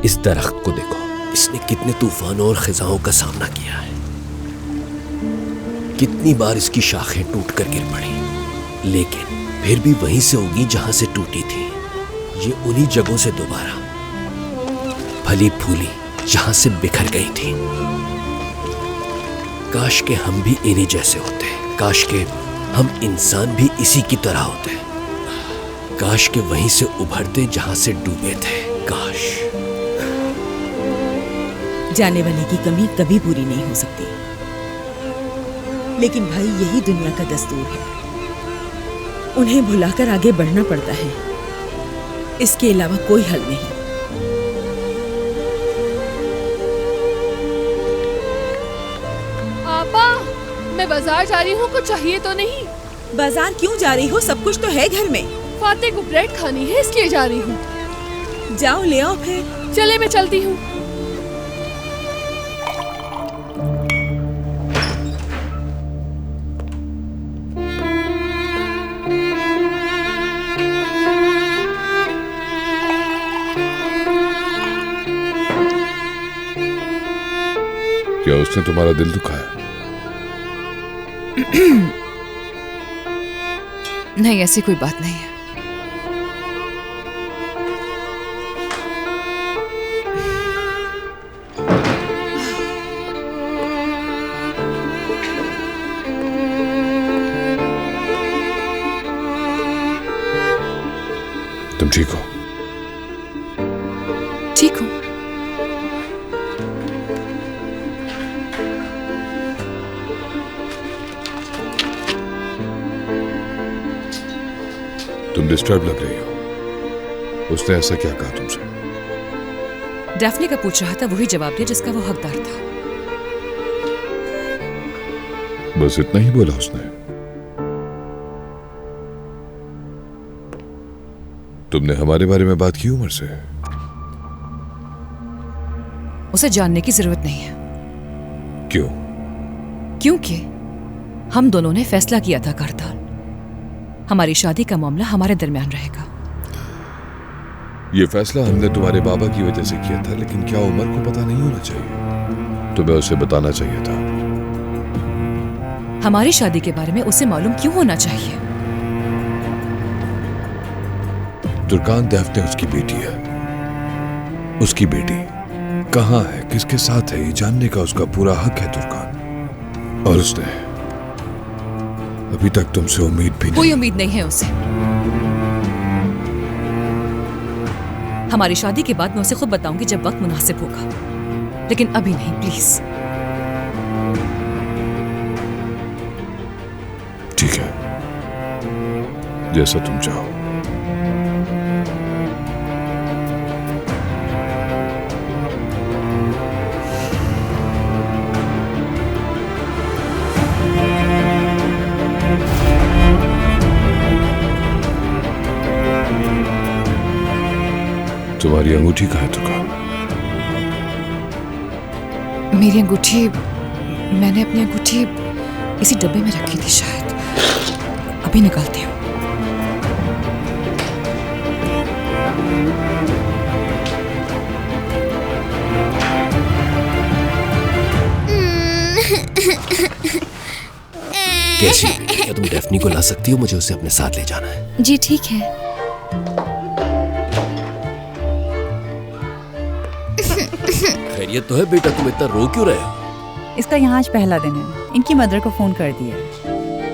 इस दरख्त को देखो, इसने कितने तूफानों और खिजाओं का सामना किया है। कितनी बार इसकी शाखें टूट कर गिर पड़ी, लेकिन फिर भी वहीं से उगी जहां से टूटी थी। ये उन्हीं जगहों से दोबारा फली फूली जहां से बिखर गई थी। काश के हम भी इन्हीं जैसे होते, काश के हम इंसान भी इसी की तरह होते, काश के वहीं से उभरते जहां से डूबे थे। काश। जाने वाले की कमी कभी पूरी नहीं हो सकती, लेकिन भाई यही दुनिया का दस्तूर है। उन्हें भुलाकर आगे बढ़ना पड़ता है, इसके अलावा कोई हल नहीं। आपा, मैं बाजार जा रही हूँ, कुछ चाहिए तो नहीं? बाजार क्यों जा रही हो? सब कुछ तो है घर में। फाते को ब्रेड खानी है, इसलिए जा रही हूँ। जाओ ले आओ फिर। चले, मैं चलती हूँ। क्या उसने तुम्हारा दिल दुखाया? नहीं, ऐसी कोई बात नहीं है। तुम ठीक हो? ठीक हूँ। तुम डिस्टर्ब लग रही हो। उसने ऐसा क्या कहा तुमसे? डैफ्ने का पूछ रहा था, वही जवाब दिया जिसका वो हकदार था। बस इतना ही बोला उसने? तुमने हमारे बारे में बात की उमर से? उसे जानने की जरूरत नहीं है। क्यों? क्योंकि हम दोनों ने फैसला किया था करताल, हमारी शादी का मामला हमारे दरमियान रहेगा। ये फैसला हमने तुम्हारे बाबा की वजह से किया था, लेकिन क्या उमर को पता नहीं होना चाहिए? तुम्हें उसे बताना चाहिए था। हमारी शादी के बारे में उसे मालूम क्यों होना चाहिए? तुर्कान दैफ्ने उसकी बेटी है। उसकी बेटी कहाँ है, किसके साथ है, ये जानने का उसका पूरा हक है तुर्कान। और उसने अभी तक तुमसे उम्मीद भी नहीं। कोई उम्मीद नहीं है उसे। हमारी शादी के बाद मैं उसे खुद बताऊंगी जब वक्त मुनासिब होगा, लेकिन अभी नहीं, प्लीज। ठीक है, जैसा तुम चाहो। तुम्हारी अंगूठी कहाँ है तुर्कान? मेरी अंगूठी, मैंने अपनी अंगूठी इसी डब्बे में रखी थी शायद। अभी निकालती हूँ। कैसी हो बेटी? क्या तुम डैफ्नी को ला सकती हो? मुझे उसे अपने साथ ले जाना है। जी ठीक है। खैरियत तो है बेटा? तुम इतना रो क्यों रहे हो? इसका यहाँ आज पहला दिन है। इनकी मदर को फोन कर दिया।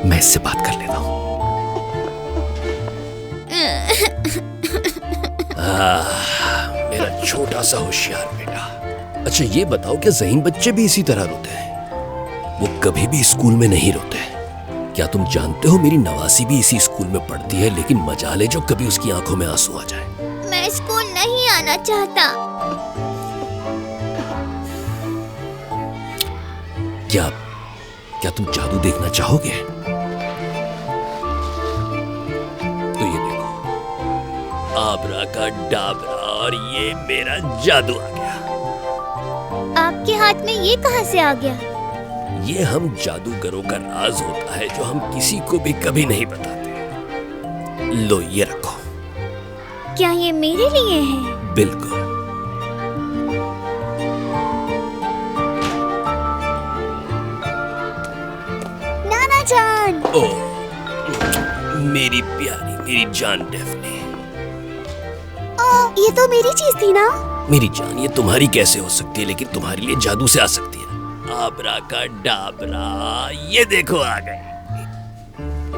मैं इससे बात कर लेता हूँ। मेरा छोटा सा होशियार बेटा। अच्छा ये बताओ, क्या ज़हीन बच्चे भी इसी तरह रोते हैं? वो कभी भी स्कूल में नहीं रोते। क्या तुम जानते हो मेरी नवासी भी इसी स्कूल में पढ़ती है, लेकिन मजाले जो कभी उसकी आंखों में आंसू आ जाए। मैं स्कूल नहीं आना चाहता। क्या तुम जादू देखना चाहोगे? तो ये देखो, आबरा का डाबरा, और ये मेरा जादू आ गया। आपके हाथ में ये कहाँ से आ गया? ये हम जादूगरों का राज होता है जो हम किसी को भी कभी नहीं बताते। लो ये रखो। क्या ये मेरे लिए है? बिल्कुल। ओ मेरी प्यारी, मेरी जान डेफ्ने। ये तो मेरी चीज थी ना। मेरी जान, ये तुम्हारी कैसे हो सकती है, लेकिन तुम्हारे लिए जादू से आ सकती है। आब्राकाडाब्रा, ये देखो आ गए।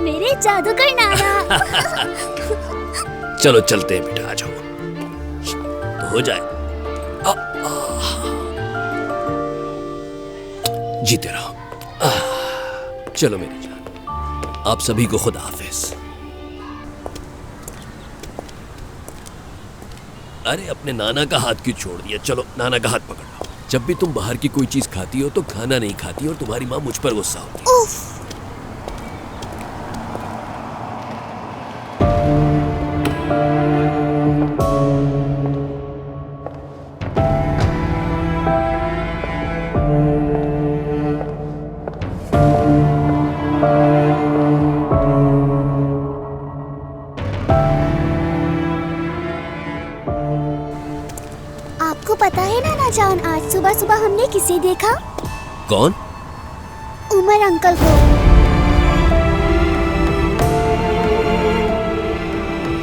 मेरे जादूगर नाना। चलो चलते हैं बेटा, आ जाओ तो हो जाए। जीते रहो। चलो मेरी जान, आप सभी को खुदा हाफिज। अरे अपने नाना का हाथ क्यों छोड़ दिया? चलो नाना का हाथ पकड़ लो। जब भी तुम बाहर की कोई चीज खाती हो तो खाना नहीं खाती और तुम्हारी माँ मुझ पर गुस्सा होती है। उफ। आपको पता है नाना जान, आज सुबह सुबह हमने किसे देखा? कौन? उमर अंकल को।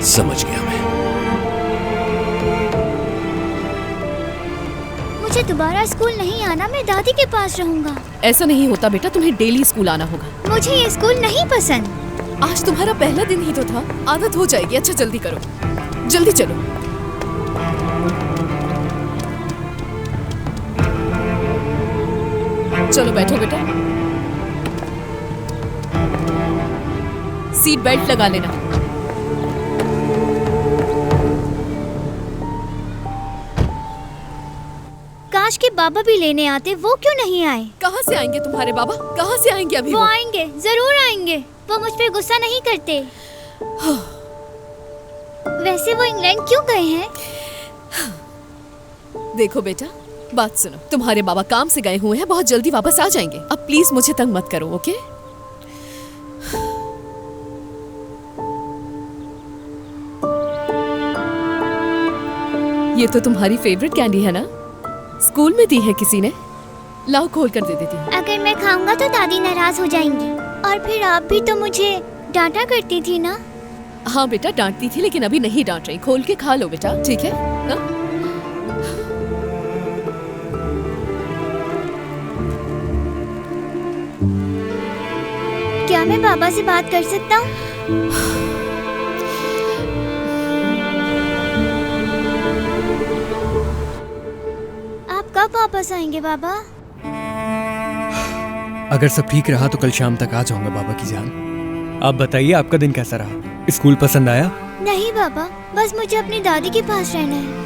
समझ गया मैं। मुझे दोबारा स्कूल नहीं आना, मैं दादी के पास रहूंगा। ऐसा नहीं होता बेटा, तुम्हें डेली स्कूल आना होगा। मुझे ये स्कूल नहीं पसंद। आज तुम्हारा पहला दिन ही तो था, आदत हो जाएगी। अच्छा जल्दी करो, जल्दी चलो। चलो बैठो बेटा, सीट बेल्ट लगा लेना। काश के बाबा भी लेने आते, वो क्यों नहीं आए? कहाँ से आएंगे तुम्हारे बाबा? कहाँ से आएंगे अभी? वो आएंगे, जरूर आएंगे। वो मुझ पे गुस्सा नहीं करते। वैसे वो इंग्लैंड क्यों गए हैं? देखो बेटा, बात सुनो, तुम्हारे बाबा काम से गए हुए हैं, बहुत जल्दी वापस आ जाएंगे। अब प्लीज मुझे तंग मत करो, ओके? ये तो तुम्हारी फेवरेट कैंडी है ना? स्कूल में दी है किसी ने? लाओ खोल कर दे देती हूँ। अगर मैं खाऊंगा तो दादी नाराज हो जाएंगी, और फिर आप भी तो मुझे डांटा करती थी ना। हाँ बेटा, डांटती थी, लेकिन अभी नहीं डांट रही। खोल के खा लो बेटा, ठीक है ना? क्या मैं बाबा से बात कर सकता हूँ? आप कब वापस आएंगे बाबा? अगर सब ठीक रहा तो कल शाम तक आ जाऊंगा बाबा की जान। आप बताइए, आपका दिन कैसा रहा? स्कूल पसंद आया? नहीं बाबा, बस मुझे अपनी दादी के पास रहना है।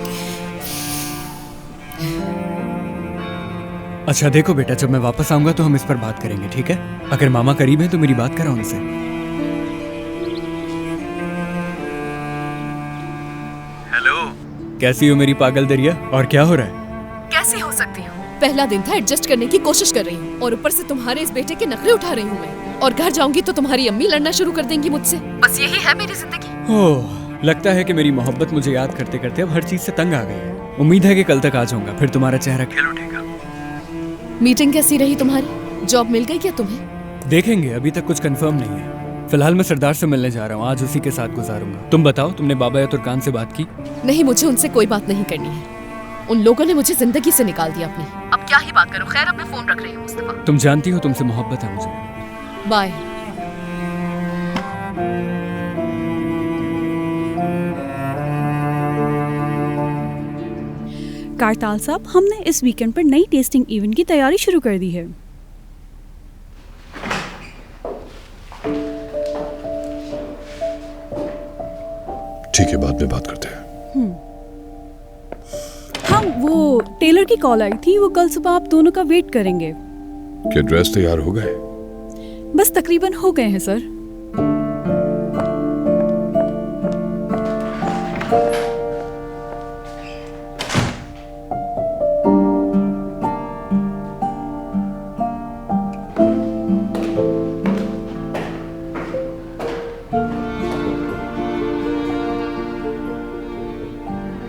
अच्छा देखो बेटा, जब मैं वापस आऊंगा तो हम इस पर बात करेंगे, ठीक है? अगर मामा करीब हैं तो मेरी बात करा उनसे। हेलो, कैसी हो मेरी पागल दरिया? और क्या हो रहा है? कैसी हो सकती हूँ? पहला दिन था, एडजस्ट करने की कोशिश कर रही हूँ, और ऊपर से तुम्हारे इस बेटे के नखरे उठा रही हूँ मैं। और घर जाऊंगी तो तुम्हारी अम्मी लड़ना शुरू कर देंगी मुझसे। बस यही है मेरी जिंदगी। ओह, लगता है कि मेरी मोहब्बत मुझे याद करते करते अब हर चीज से तंग आ गई है। उम्मीद है कि कल तक आ जाऊंगा, फिर तुम्हारा चेहरा खिल उठेगा। मीटिंग कैसी रही तुम्हारी? जॉब मिल गई क्या तुम्हें? देखेंगे, अभी तक कुछ कंफर्म नहीं है। फिलहाल मैं सरदार से मिलने जा रहा हूँ, आज उसी के साथ गुजारूंगा। तुम बताओ, तुमने बाबा या तुर्कान से बात की? नहीं, मुझे उनसे कोई बात नहीं करनी है। उन लोगों ने मुझे जिंदगी से निकाल दिया अपनी। अब क्या ही बात करूं। खैर, अब मैं फोन रख रही हूँ मुस्तफा। तुम जानती हो तुमसे मोहब्बत है मुझे। बाय। कारताल साहब, हमने इस वीकेंड पर नई टेस्टिंग इवेंट की तैयारी शुरू कर दी है। ठीक है, बाद में बात करते हैं। हाँ, वो टेलर की कॉल आई थी, वो कल सुबह आप दोनों का वेट करेंगे। क्या ड्रेस तैयार हो गए? बस तकरीबन हो गए हैं सर।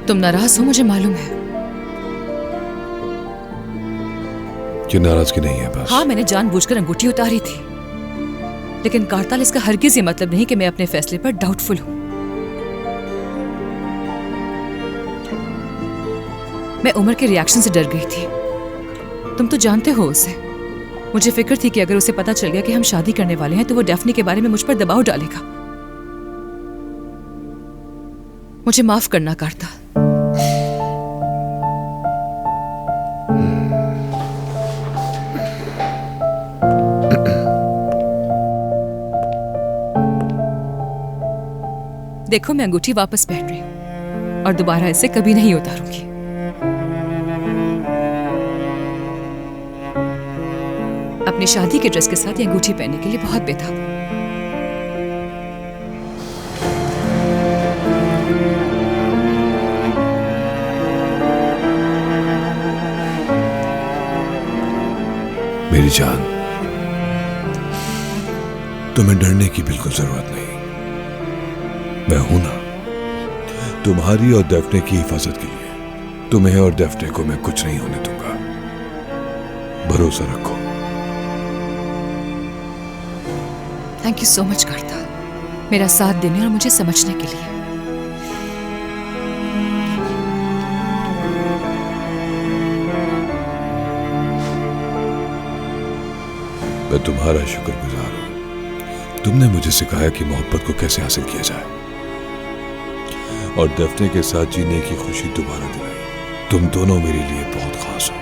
तुम नाराज हो, मुझे मालूम है। ये नाराजगी नहीं है बस। हाँ, मैंने जानबूझकर अंगूठी उतारी थी। लेकिन कारताल इसका हरगिज ये मतलब नहीं कि मैं अपने फैसले पर डाउटफुल हूं। मैं उमर के रिएक्शन से डर गई थी। तुम तो जानते हो उसे। मुझे फिक्र थी कि अगर उसे पता चल गया कि हम शादी करने वाले हैं तो वो डेफनी के बारे में मुझ पर दबाव डालेगा। मुझे माफ करना कारताल। देखो मैं अंगूठी वापस पहन रही हूं और दोबारा इसे कभी नहीं उतारूंगी। अपनी शादी के ड्रेस के साथ ये अंगूठी पहनने के लिए बहुत बेताब हूं। मेरी जान, तुम्हें डरने की बिल्कुल जरूरत नहीं। मैं हूं ना, तुम्हारी और डेफ्ने की हिफाजत के लिए। तुम्हें और डेफ्ने को मैं कुछ नहीं होने दूंगा, भरोसा रखो। थैंक यू सो मच कारताल, मेरा साथ देने और मुझे समझने के लिए। मैं तुम्हारा शुक्रगुजार हूं। तुमने मुझे सिखाया कि मोहब्बत को कैसे हासिल किया जाए और डेफ्ने के साथ जीने की खुशी दोबारा दिलाई। तुम दोनों मेरे लिए बहुत खास हो।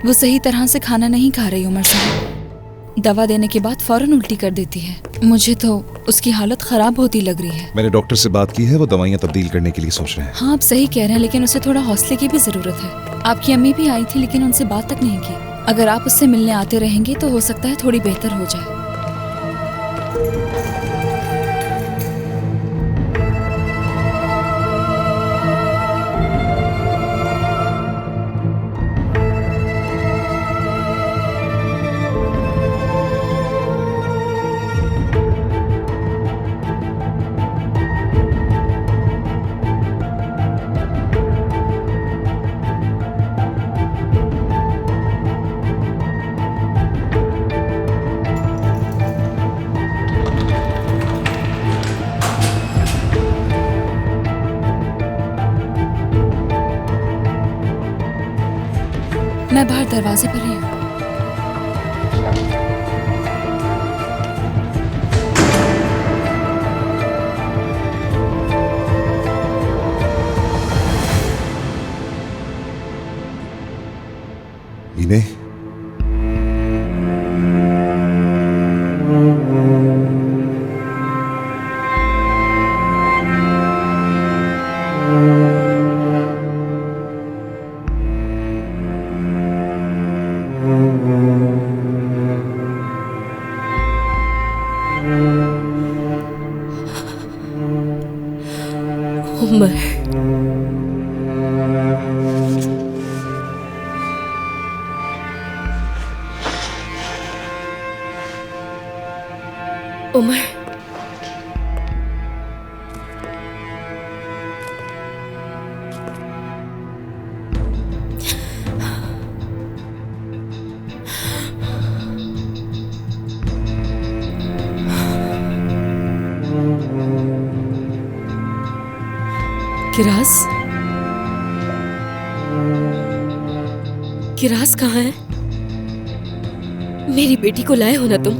वो सही तरह से खाना नहीं खा रही उमर साहब। दवा देने के बाद फौरन उल्टी कर देती है। मुझे तो उसकी हालत खराब होती लग रही है। मैंने डॉक्टर से बात की है, वो दवाइयाँ तब्दील करने के लिए सोच रहे हैं। हाँ आप सही कह रहे हैं, लेकिन उसे थोड़ा हौसले की भी जरूरत है। आपकी अम्मी भी आई थी लेकिन उनसे बात तक नहीं की। अगर आप उससे मिलने आते रहेंगे तो हो सकता है थोड़ी बेहतर हो जाए। मैं बाहर दरवाजे पर ही हूँ। मीने, उमर, उमर, किरास, किरास कहाँ है? मेरी बेटी को लाए हो ना तुम?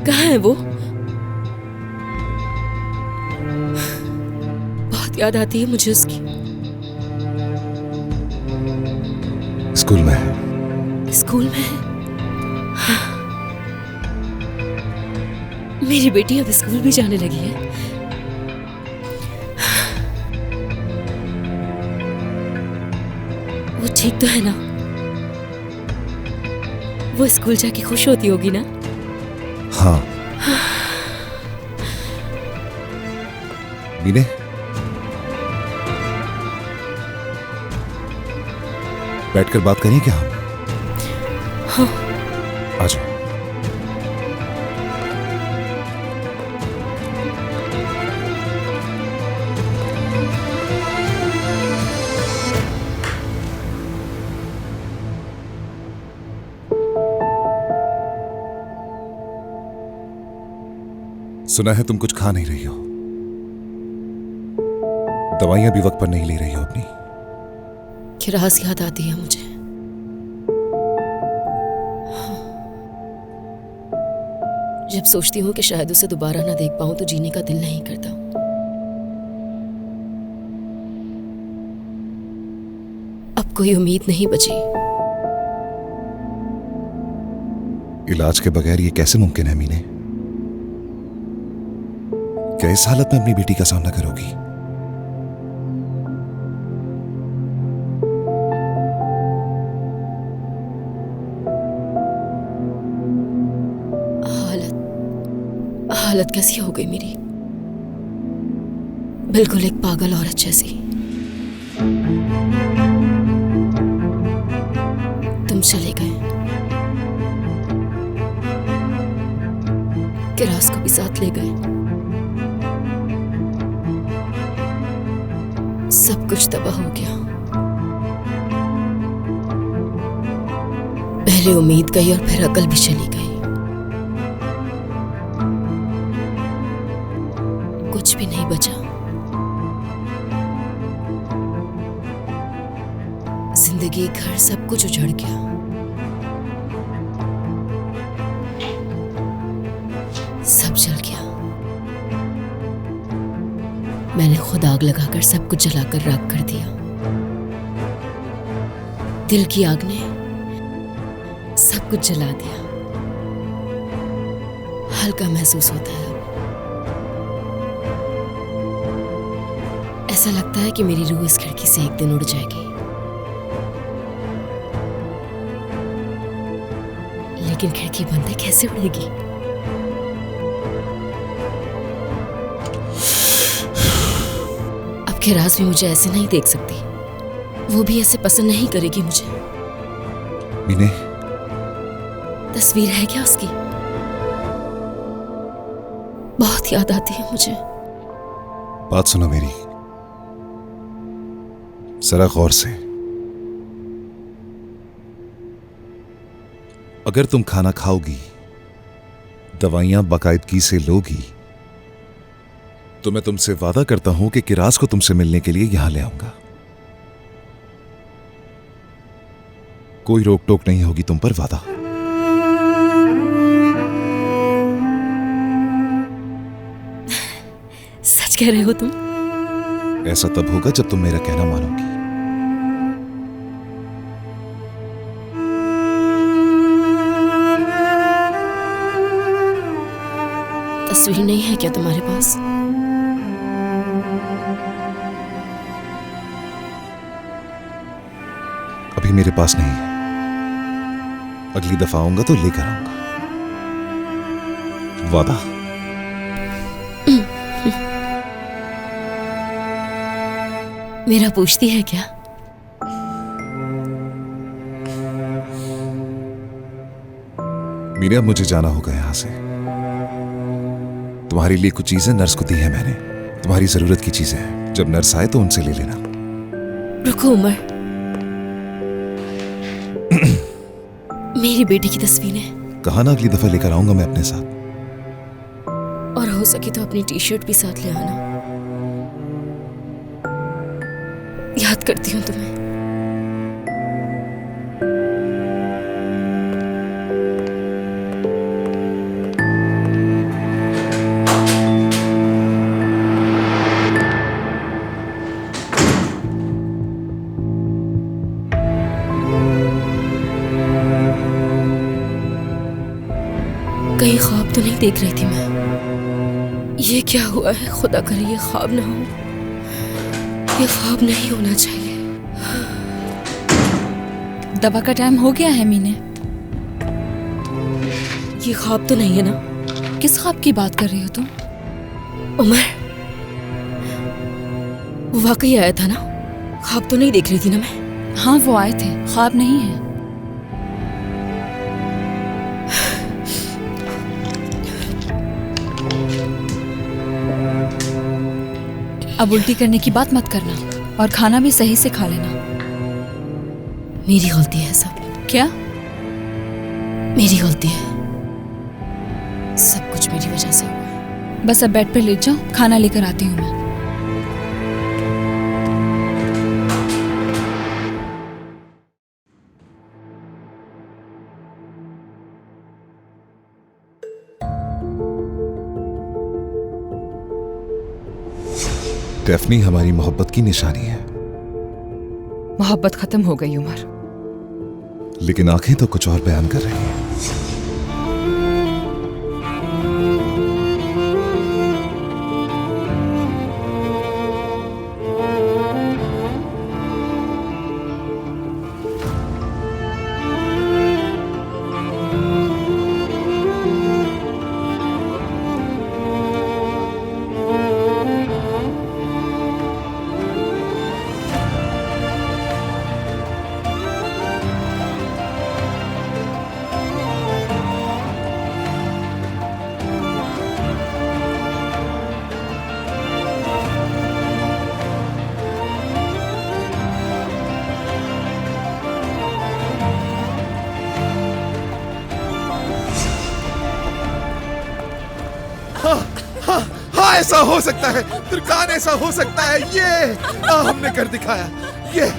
कहाँ है वो? बहुत याद आती है मुझे उसकी। स्कूल में है। स्कूल में है? हाँ। मेरी बेटी अब स्कूल भी जाने लगी है। वो ठीक तो है ना? वो स्कूल जाके खुश होती होगी ना? हाँ। मीने, बैठकर बात करें क्या हम? हाँ। आ जाओ। सुना है तुम कुछ खा नहीं रही हो, दवाइयां भी वक्त पर नहीं ले रही हो अपनी। किरास याद आती है मुझे। जब सोचती हूँ कि शायद उसे दोबारा ना देख पाऊं तो जीने का दिल नहीं करता। अब कोई उम्मीद नहीं बची। इलाज के बगैर ये कैसे मुमकिन है मीने? क्या इस हालत में अपनी बेटी का सामना करोगी? हालत कैसी हो गई मेरी? बिल्कुल एक पागल औरत जैसी। तुम चले गए, किरास को भी साथ ले गए। सब कुछ तबाह हो गया। पहले उम्मीद गई और फिर अकल भी चली गई। कुछ भी नहीं बचा। जिंदगी, घर, सब कुछ उजड़ गया। सब जल गया। मैंने खुद आग लगाकर सब कुछ जलाकर राख कर दिया। दिल की आग ने सब कुछ जला दिया। हल्का महसूस होता है। ऐसा लगता है कि मेरी रूह इस खिड़की से एक दिन उड़ जाएगी। लेकिन खिड़की बंद है, कैसे उड़ेगी? अब किरास भी मुझे ऐसे नहीं देख सकती। वो भी ऐसे पसंद नहीं करेगी मुझे। मीने, तस्वीर है क्या उसकी? बहुत याद आती है मुझे। बात सुनो मेरी, जरा गौर से। अगर तुम खाना खाओगी, दवाइयां बाकायदगी से लोगी, तो मैं तुमसे वादा करता हूं कि किरास को तुमसे मिलने के लिए यहां ले आऊंगा। कोई रोक टोक नहीं होगी तुम पर, वादा। सच कह रहे हो तुम? ऐसा तब होगा जब तुम मेरा कहना मानोगी। तस्वीर नहीं है क्या तुम्हारे पास? अभी मेरे पास नहीं है, अगली दफा आऊंगा तो लेकर आऊंगा, वादा। मेरा पूछती है क्या? मीने, अब मुझे जाना होगा यहां से। तुम्हारे लिए कुछ चीजें नर्स को दी है मैंने, तुम्हारी जरूरत की चीजें हैं। जब नर्स आए तो उनसे ले लेना। रुको उमर, मेरी बेटी की तस्वीरें। कहा ना अगली दफा लेकर आऊंगा मैं अपने साथ। और हो सके तो अपनी टी शर्ट भी साथ ले आना। याद करती हूँ तुम्हें। कहीं ख्वाब तो नहीं देख रही थी मैं? ये क्या हुआ है? खुदा करे ये ख्वाब ना हो। ये ख्वाब नहीं होना चाहिए। दवा का टाइम हो गया है मीने। ये ख्वाब तो नहीं है ना? किस ख्वाब की बात कर रही हो तुम? उमर, वो वाकई आया था ना? ख्वाब तो नहीं देख रही थी ना मैं? हाँ, वो आए थे, ख्वाब नहीं है। अब उल्टी करने की बात मत करना और खाना भी सही से खा लेना। मेरी गलती है सब। क्या? मेरी गलती है। सब कुछ मेरी वजह से हुआ है। बस अब बेड पर लेट जाओ, खाना लेकर आती हूँ मैं। डेफनी हमारी मोहब्बत की निशानी है, मोहब्बत खत्म हो गई उमर। लेकिन आंखें तो कुछ और बयान कर रही हैं। हाँ, ऐसा हो सकता है तुर्कान, ऐसा हो सकता है। ये हमने कर दिखाया। ये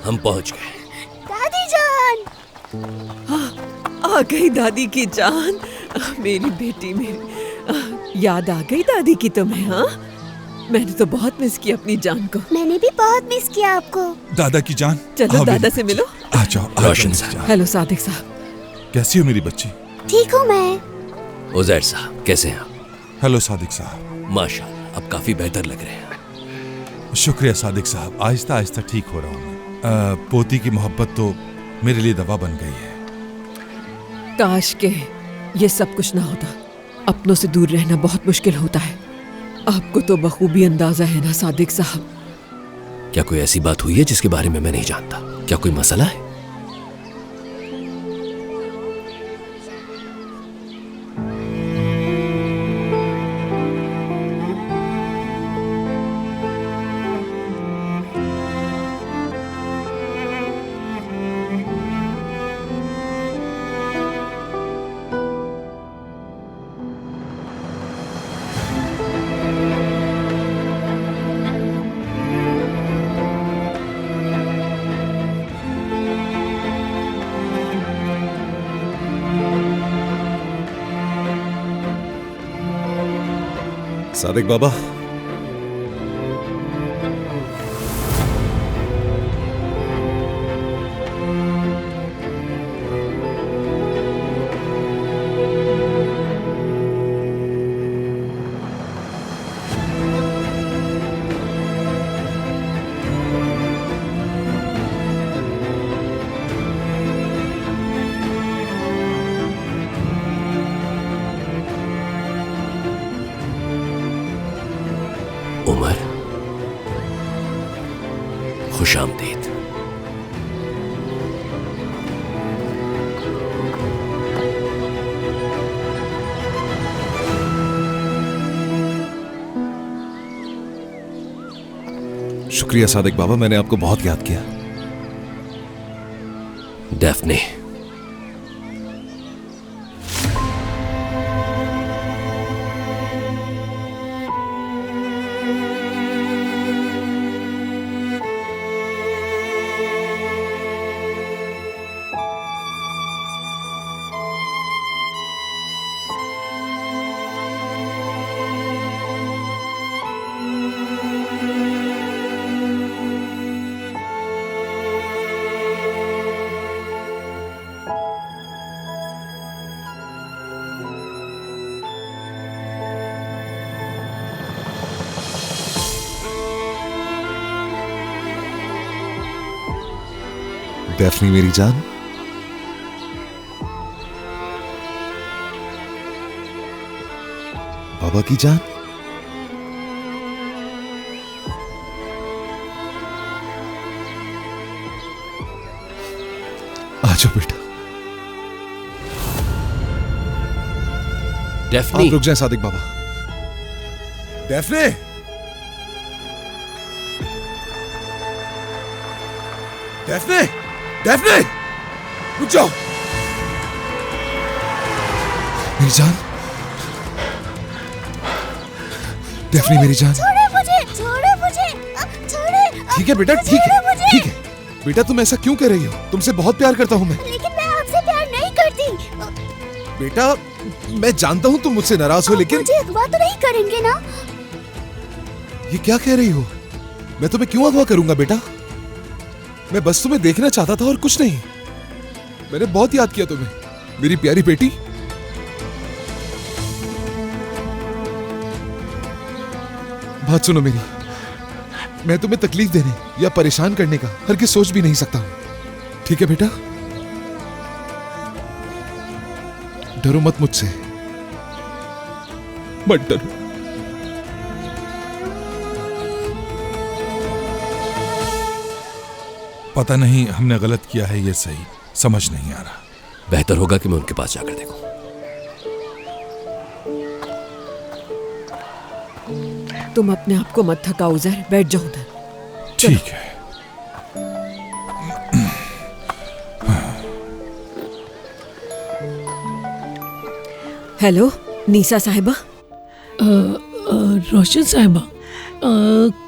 हम पहुंच गए। दादी जान, आ गई दादी की जान। मेरी बेटी मेरी, याद आ गई दादी की तुम्हें? हाँ, मैंने तो बहुत मिस किया अपनी जान को। मैंने भी बहुत मिस किया आपको। दादा की जान, चलो दादा से मिलो। आ जाओ। रोशन साहब। हेलो सादिक साहब। कैसी हो मेरी बच्ची? ठीक हूँ मैं। उजैर साहब कैसे हैं आप? हेलो सादिक साहब। माशाल्लाह, अब काफी बेहतर लग रहे हैं। शुक्रिया सादिक साहब, आहिस्ता आहिस्ता ठीक हो रहा हूँ मैं। पोती की मोहब्बत तो मेरे लिए दवा बन गई है। काश के ये सब कुछ ना होता। अपनों से दूर रहना बहुत मुश्किल होता है। आपको तो बखूबी अंदाजा है ना सादिक साहब। क्या कोई ऐसी बात हुई है जिसके बारे में मैं नहीं जानता? क्या कोई मसला है? सादिक बाबा, उमर, खुशामदीद। शुक्रिया सादिक बाबा, मैंने आपको बहुत याद किया। डेफने, डेफनी मेरी जान, बाबा की जान, आ जाओ बेटा। डेफनी, आप रुक जाएं सादिक बाबा। डेफने, डेफने, डेफने, रुक जाओ। मेरी जान, डेफनी मेरी जान। छोड़ो मुझे, छोड़ो मुझे, छोड़ो। ठीक है बेटा, ठीक है, ठीक है। बेटा तुम ऐसा क्यों कर रही हो? तुमसे बहुत प्यार करता हूँ मैं। लेकिन मैं आपसे प्यार नहीं करती। बेटा मैं जानता हूँ तुम मुझसे नाराज हो, लेकिन मुझे अगवा तो नहीं करेंगे ना? ये क्या कह रही हो? मैं तुम्हें क्यों अगवा करूंगा बेटा? मैं बस तुम्हें देखना चाहता था और कुछ नहीं। मैंने बहुत याद किया तुम्हें, मेरी प्यारी बेटी। बात सुनो मेरी, मैं तुम्हें तकलीफ देने या परेशान करने का हरगिज़ सोच भी नहीं सकता हूं। ठीक है बेटा, डरो मत मुझसे, मत डरो। पता नहीं हमने गलत किया है, ये सही समझ नहीं आ रहा। बेहतर होगा कि मैं उनके पास जाकर देखूं। तुम अपने आप को मत थकाओ उजैर, बैठ जाओ उधर। ठीक है। हेलो नीसा साहिबा। रोशन साहिबा,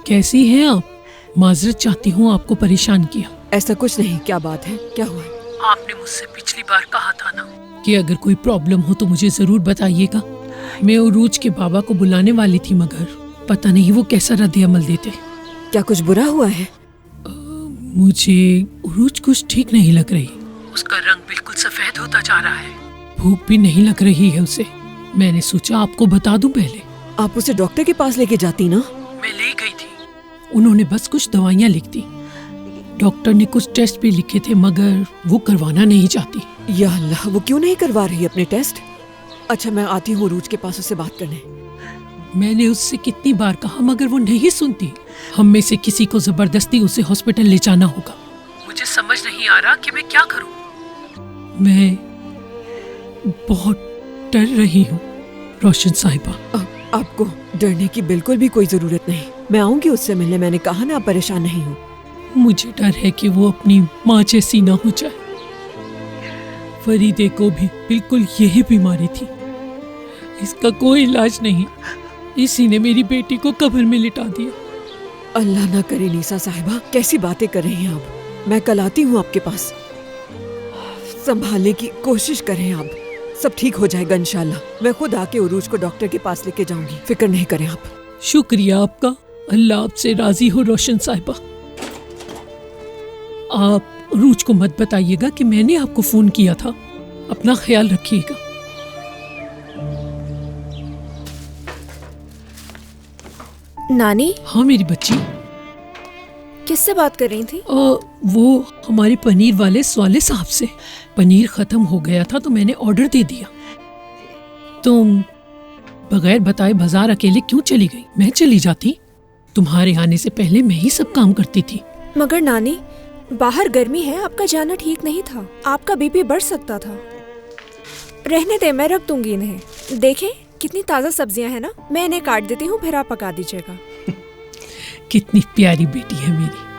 कैसी हैं आप? माजरत चाहती हूँ आपको परेशान किया। ऐसा कुछ नहीं, क्या बात है, क्या हुआ? आपने मुझसे पिछली बार कहा था ना कि अगर कोई प्रॉब्लम हो तो मुझे जरूर बताइएगा। मैं उरूज के बाबा को बुलाने वाली थी, मगर पता नहीं वो कैसा रद्द अमल देते। क्या कुछ बुरा हुआ है? मुझे उरूज कुछ ठीक नहीं लग रही। उसका रंग बिल्कुल सफेद होता जा रहा है, भूख भी नहीं लग रही है उसे। मैंने सोचा आपको बता दूं पहले। आप उसे डॉक्टर के पास लेके जाती ना? मैं ले गई थी, उन्होंने बस कुछ दवाइयाँ लिख दी। डॉक्टर ने कुछ टेस्ट भी लिखे थे, मगर वो करवाना नहीं चाहती। या अल्लाह, वो क्यों नहीं करवा रही अपने टेस्ट? अच्छा मैं आती हूँ उरूज के पास उससे बात करने। मैंने उससे कितनी बार कहा, मगर वो नहीं सुनती। हम में से किसी को जबरदस्ती उसे हॉस्पिटल ले जाना होगा। मुझे समझ नहीं आ रहा कि मैं क्या करूं। मैं बहुत डर रही हूँ रोशन साहिबा। आपको डरने की बिल्कुल भी कोई जरूरत नहीं। मैं आऊंगी उससे मिलने, मैंने कहा ना आप परेशान नहीं हो। मुझे डर है कि वो अपनी माँ जैसी ना हो जाए। फरीदे को भी बिल्कुल यही बीमारी थी, इसका कोई इलाज नहीं। इसी ने मेरी बेटी को कब्र में लिटा दिया। अल्लाह ना करे नीसा साहिबा, कैसी बातें कर रही हैं आप। मैं कल आती हूँ आपके पास, संभालने की कोशिश करें आप, सब ठीक हो जाएगा इंशाल्लाह। मैं खुद आके उरूज को डॉक्टर के पास लेके जाऊंगी, फिक्र नहीं करें आप। शुक्रिया आपका, अल्लाह आपसे राजी हो रोशन साहिबा। आप उरूज को मत बताइएगा कि मैंने आपको फोन किया था। अपना ख्याल रखिएगा। नानी। हाँ मेरी बच्ची। किससे बात कर रही थी? वो हमारे पनीर वाले स्वाले साहब से। पनीर खत्म हो गया था तो मैंने ऑर्डर दे दिया। तुम बगैर बताए बाजार अकेले क्यों चली गई? मैं चली जाती, तुम्हारे आने से पहले मैं ही सब काम करती थी। मगर नानी, बाहर गर्मी है, आपका जाना ठीक नहीं था। आपका बीपी बढ़ सकता था। रहने दे, मैं रख दूंगी इन्हें। देखें कितनी ताज़ा सब्जियां हैं ना, मैं इन्हें काट देती हूँ, फिर आप पका दीजिएगा। कितनी प्यारी बेटी है मेरी।